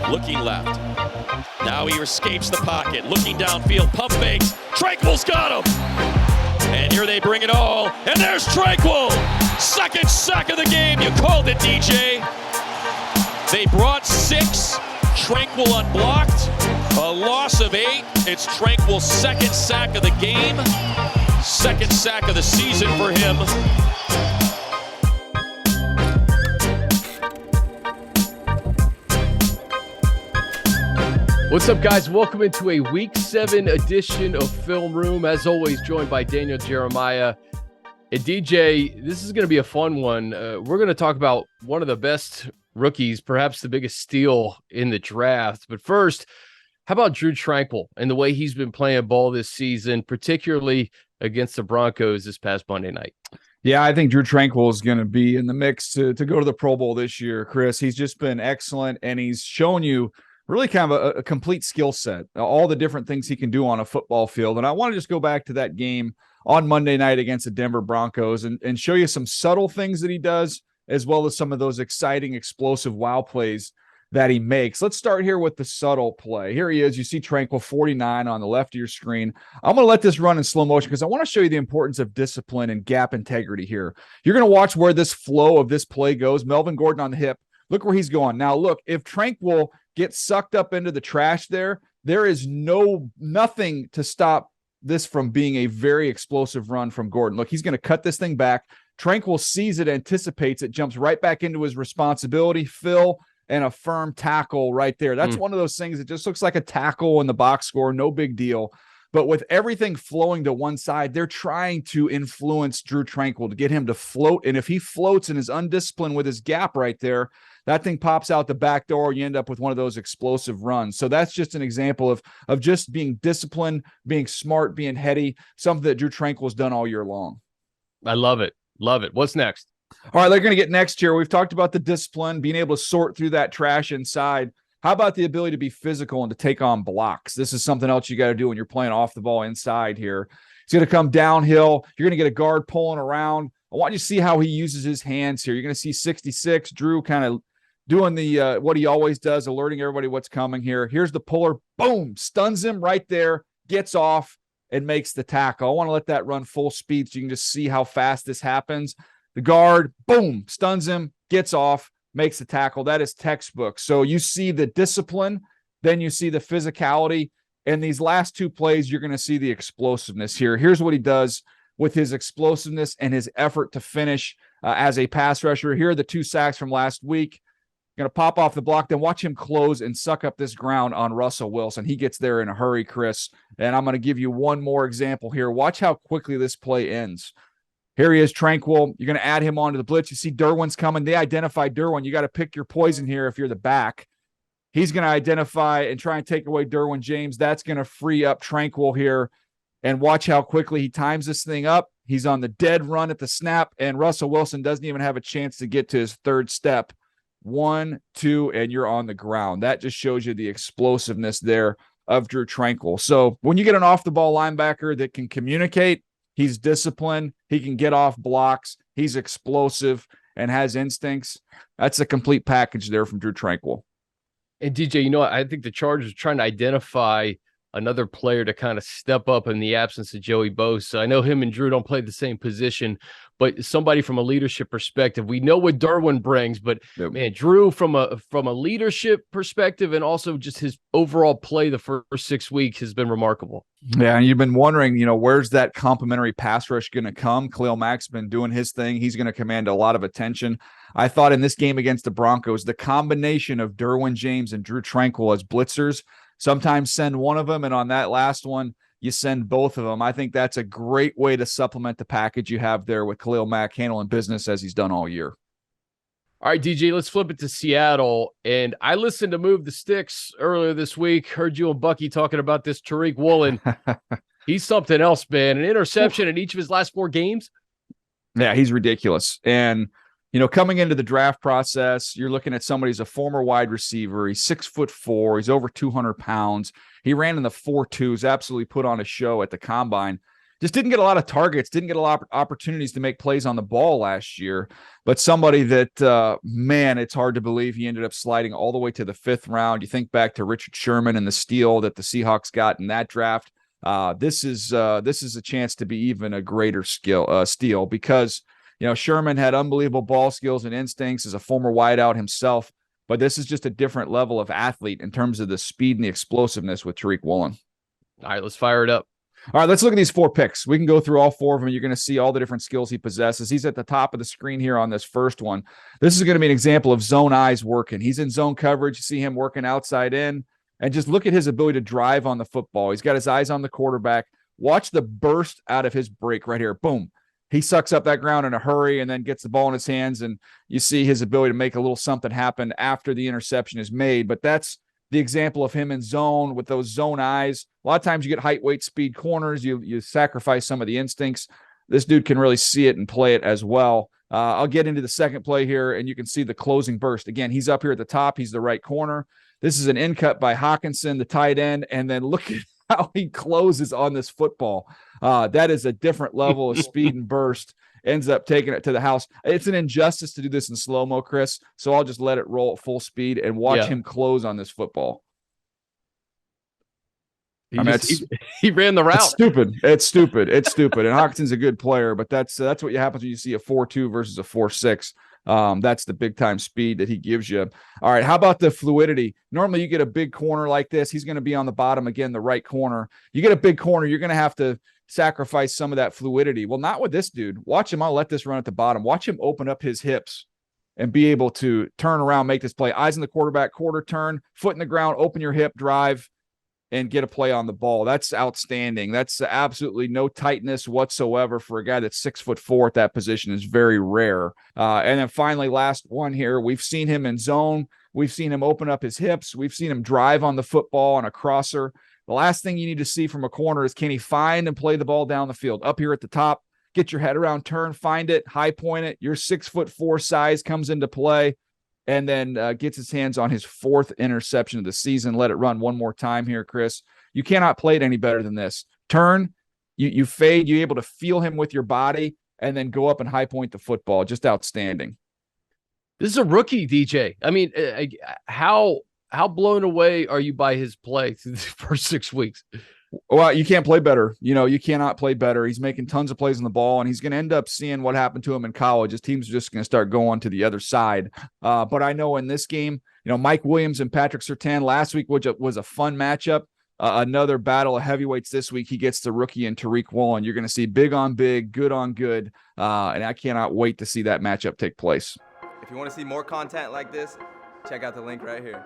looking left. Now he escapes the pocket, looking downfield, pump fakes. Tranquill's got him. And here they bring it all. And there's Tranquill. Second sack of the game. You called it, DJ. They brought 6. Tranquill unblocked. A loss of 8. It's Tranquill's second sack of the game. Second sack of the season for him. What's up, guys? Welcome into a Week 7 edition of Film Room. As always, joined by Daniel Jeremiah. And DJ, this is going to be a fun one. We're going to talk about one of the best rookies, perhaps the biggest steal in the draft. But first, how about Drue Tranquill and the way he's been playing ball this season, particularly against the Broncos this past Monday night? Yeah, I think Drue Tranquill is going to be in the mix to go to the Pro Bowl this year, Chris. He's just been excellent, and he's shown you really kind of a complete skill set, all the different things he can do on a football field. And I want to just go back to that game on Monday night against the Denver Broncos and show you some subtle things that he does, as well as some of those exciting, explosive wow plays that he makes. Let's start here with the subtle play. Here he is. You see Tranquill 49 on the left of your screen. I'm going to let this run in slow motion because I want to show you the importance of discipline and gap integrity here. You're going to watch where this flow of this play goes. Melvin Gordon on the hip. Look where he's going. Now, look, if Tranquill gets sucked up into the trash there is nothing to stop this from being a very explosive run from Gordon. Look, he's going to cut this thing back. Tranquill sees it, anticipates it, jumps right back into his responsibility, fill, and a firm tackle right there. That's one of those things that just looks like a tackle in the box score, no big deal. But with everything flowing to one side, they're trying to influence Drue Tranquill to get him to float. And if he floats and is undisciplined with his gap right there, that thing pops out the back door. You end up with one of those explosive runs. So that's just an example of just being disciplined, being smart, being heady, something that Drue Tranquill has done all year long. I love it. Love it. What's next? All right, they're going to get next here. We've talked about the discipline, being able to sort through that trash inside. How about the ability to be physical and to take on blocks? This is something else you got to do when you're playing off the ball inside here. He's going to come downhill. You're going to get a guard pulling around. I want you to see how he uses his hands here. You're going to see 66, Drue kind of doing the what he always does, alerting everybody what's coming here. Here's the puller. Boom, stuns him right there, gets off, and makes the tackle. I want to let that run full speed so you can just see how fast this happens. The guard, boom, stuns him, gets off, makes the tackle. That is textbook. So you see the discipline, then you see the physicality. And these last two plays, you're going to see the explosiveness here. Here's what he does with his explosiveness and his effort to finish as a pass rusher. Here are the 2 sacks from last week. Going to pop off the block, then watch him close and suck up this ground on Russell Wilson. He gets there in a hurry, Chris. And I'm going to give you one more example here. Watch how quickly this play ends. Here he is, Tranquill. You're going to add him onto the blitz. You see Derwin's coming. They identify Derwin. You got to pick your poison here if you're the back. He's going to identify and try and take away Derwin James. That's going to free up Tranquill here. And watch how quickly he times this thing up. He's on the dead run at the snap, and Russell Wilson doesn't even have a chance to get to his third step. 1, 2, and you're on the ground. That just shows you the explosiveness there of Drue Tranquill. So when you get an off-the-ball linebacker that can communicate, he's disciplined, he can get off blocks, he's explosive, and has instincts, that's a complete package there from Drue Tranquill. And DJ, you know, I think the Chargers are trying to identify another player to kind of step up in the absence of Joey Bosa. I know him and Drue don't play the same position, but somebody from a leadership perspective. We know what Derwin brings, but man, Drue from a leadership perspective and also just his overall play the first 6 weeks has been remarkable. Yeah, and you've been wondering, you know, where's that complimentary pass rush going to come? Khalil Mack's been doing his thing. He's going to command a lot of attention. I thought in this game against the Broncos, the combination of Derwin James and Drue Tranquill as blitzers, sometimes send one of them, and on that last one, you send both of them. I think that's a great way to supplement the package you have there with Khalil Mack handling business as he's done all year. All right, DJ, let's flip it to Seattle. And I listened to Move the Sticks earlier this week. Heard you and Bucky talking about this Tariq Woolen. He's something else, man. An interception in each of his last 4 games. Yeah, he's ridiculous. And, you know, coming into the draft process, you're looking at somebody who's a former wide receiver. He's 6'4". He's over 200 pounds. He ran in the 4.2s, absolutely put on a show at the combine. just didn't get a lot of targets, didn't get a lot of opportunities to make plays on the ball last year. But somebody that, man, it's hard to believe he ended up sliding all the way to the 5th round. You think back to Richard Sherman and the steal that the Seahawks got in that draft. This is a chance to be even a greater steal because, Sherman had unbelievable ball skills and instincts as a former wideout himself. But this is just a different level of athlete in terms of the speed and the explosiveness with Tariq Woolen. All right, let's fire it up. All right, let's look at these 4 picks. We can go through all 4 of them. You're going to see all the different skills he possesses. He's at the top of the screen here on this first one. This is going to be an example of zone eyes working. He's in zone coverage. You see him working outside in. And just look at his ability to drive on the football. He's got his eyes on the quarterback. Watch the burst out of his break right here. Boom. He sucks up that ground in a hurry and then gets the ball in his hands. And you see his ability to make a little something happen after the interception is made. But that's the example of him in zone with those zone eyes. A lot of times you get height, weight, speed corners. You sacrifice some of the instincts. This dude can really see it and play it as well. I'll get into the second play here, and you can see the closing burst. Again, he's up here at the top. He's the right corner. This is an in cut by Hawkinson, the tight end, and then look at how he closes on this football. That is a different level of speed and burst. Ends up taking it to the house. It's an injustice to do this in slow-mo, Chris, so I'll just let it roll at full speed and watch him close on this football. He ran the route. It's stupid. And Hawkinson's a good player, but that's what happens when you see a 4.2 versus a 4.6. That's the big-time speed that he gives you. All right, how about the fluidity? Normally you get a big corner like this. He's going to be on the bottom, again, the right corner. You get a big corner, you're going to have to sacrifice some of that fluidity. Well, not with this dude. Watch him. I'll let this run at the bottom. Watch him open up his hips and be able to turn around, make this play. Eyes on the quarterback, quarter turn, foot in the ground, open your hip, drive, and get a play on the ball. That's outstanding. That's absolutely no tightness whatsoever for a guy that's 6'4" at that position is very rare. And then finally, last one here, we've seen him in zone. We've seen him open up his hips. We've seen him drive on the football on a crosser. The last thing you need to see from a corner is, can he find and play the ball down the field? Up here at the top, get your head around, turn, find it, high point it. Your 6'4" size comes into play, and then gets his hands on his 4th interception of the season. Let it run one more time here, Chris. You cannot play it any better than this. Turn, you fade, you're able to feel him with your body, and then go up and high point the football. Just outstanding. This is a rookie, DJ. I mean, how blown away are you by his play through the first 6 weeks? Well, you can't play better. You cannot play better. He's making tons of plays on the ball, and he's going to end up seeing what happened to him in college. His team's just going to start going to the other side. But I know in this game, Mike Williams and Patrick Surtain last week, which was a fun matchup. Another battle of heavyweights this week. He gets the rookie and Tariq Woolen. You're going to see big on big, good on good. And I cannot wait to see that matchup take place. If you want to see more content like this, check out the link right here.